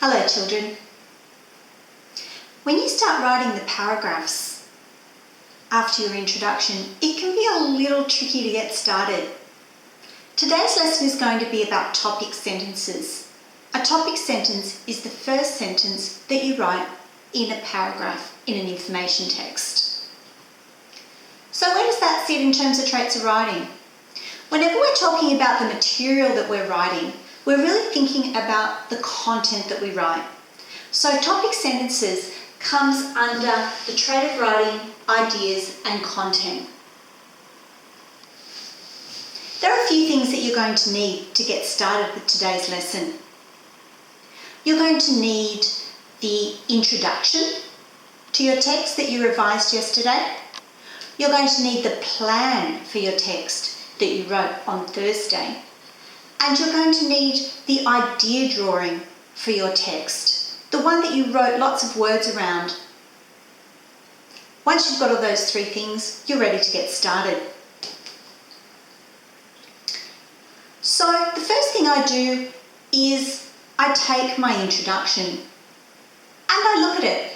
Hello children. When you start writing the paragraphs after your introduction, it can be a little tricky to get started. Today's lesson is going to be about topic sentences. A topic sentence is the first sentence that you write in a paragraph in an information text. So where does that sit in terms of traits of writing? Whenever we're talking about the material that we're writing, we're really thinking about the content that we write. So topic sentences comes under the trait of writing, ideas and content. There are a few things that you're going to need to get started with today's lesson. You're going to need the introduction to your text that you revised yesterday. You're going to need the plan for your text that you wrote on Thursday. And you're going to need the idea drawing for your text, the one that you wrote lots of words around. Once you've got all those three things, you're ready to get started. So the first thing I do is I take my introduction and I look at it.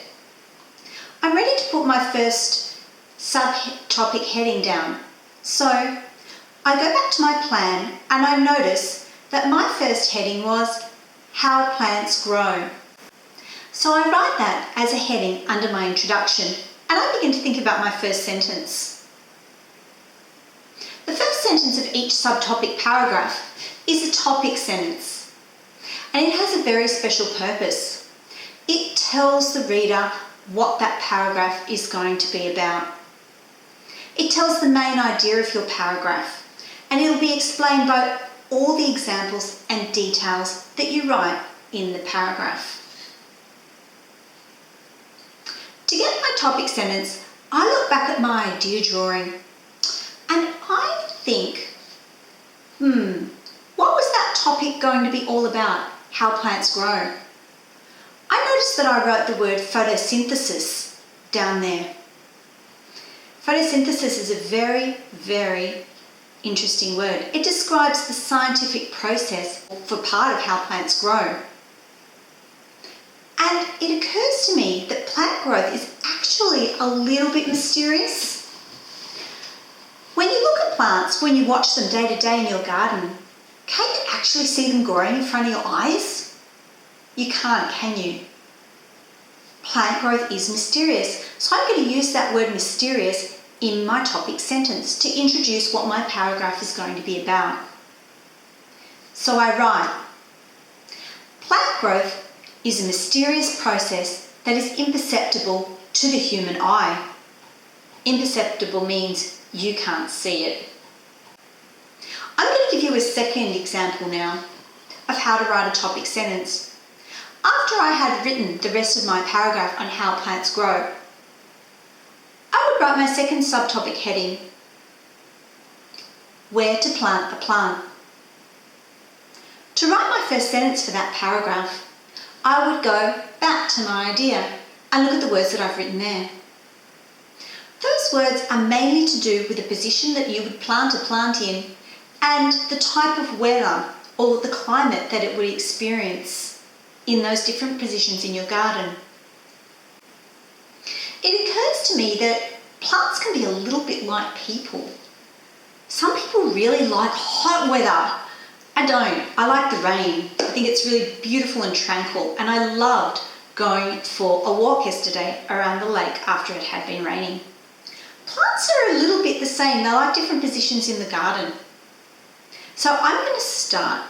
I'm ready to put my first subtopic heading down. So I go back to my plan and I notice that my first heading was how plants grow. So I write that as a heading under my introduction and I begin to think about my first sentence. The first sentence of each subtopic paragraph is a topic sentence and it has a very special purpose. It tells the reader what that paragraph is going to be about. It tells the main idea of your paragraph. And it'll be explained by all the examples and details that you write in the paragraph. To get my topic sentence, I look back at my idea drawing and I think, what was that topic going to be all about? How plants grow. I noticed that I wrote the word photosynthesis down there. Photosynthesis is a very, very interesting word. It describes the scientific process for part of how plants grow. And it occurs to me that plant growth is actually a little bit mysterious. When you look at plants, when you watch them day to day in your garden, can you actually see them growing in front of your eyes? You can't, can you? Plant growth is mysterious. So I'm going to use that word mysterious in my topic sentence to introduce what my paragraph is going to be about. So I write, plant growth is a mysterious process that is imperceptible to the human eye. Imperceptible means you can't see it. I'm going to give you a second example now of how to write a topic sentence. After I had written the rest of my paragraph on how plants grow, I would write my second subtopic heading, where to plant a plant. To write my first sentence for that paragraph, I would go back to my idea and look at the words that I've written there. Those words are mainly to do with the position that you would plant a plant in and the type of weather or the climate that it would experience in those different positions in your garden. It occurs to me that plants can be a little bit like people. Some people really like hot weather. I don't. I like the rain. I think it's really beautiful and tranquil. And I loved going for a walk yesterday around the lake after it had been raining. Plants are a little bit the same. They like different positions in the garden. So I'm going to start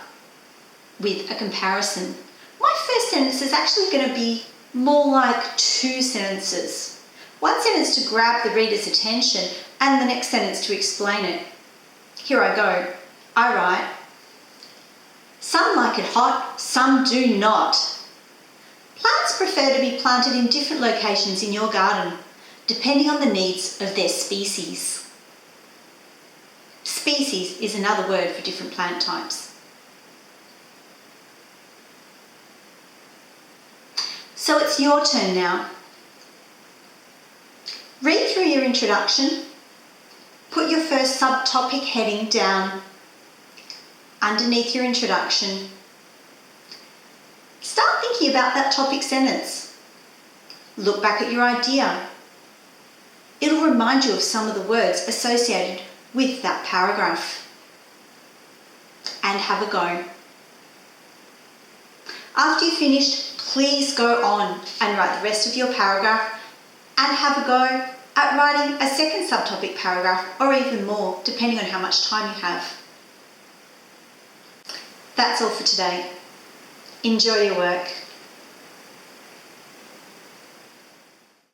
with a comparison. My first sentence is actually going to be more like two sentences. One sentence to grab the reader's attention and the next sentence to explain it. Here I go. I write, some like it hot, some do not. Plants prefer to be planted in different locations in your garden, depending on the needs of their species. Species is another word for different plant types. So it's your turn now. Read through your introduction, put your first subtopic heading down underneath your introduction, Start thinking about that topic sentence. Look back at your idea. It'll remind you of some of the words associated with that paragraph. And have a go. After you've finished, please go on and write the rest of your paragraph and have a go at writing a second subtopic paragraph or even more, depending on how much time you have. That's all for today. Enjoy your work.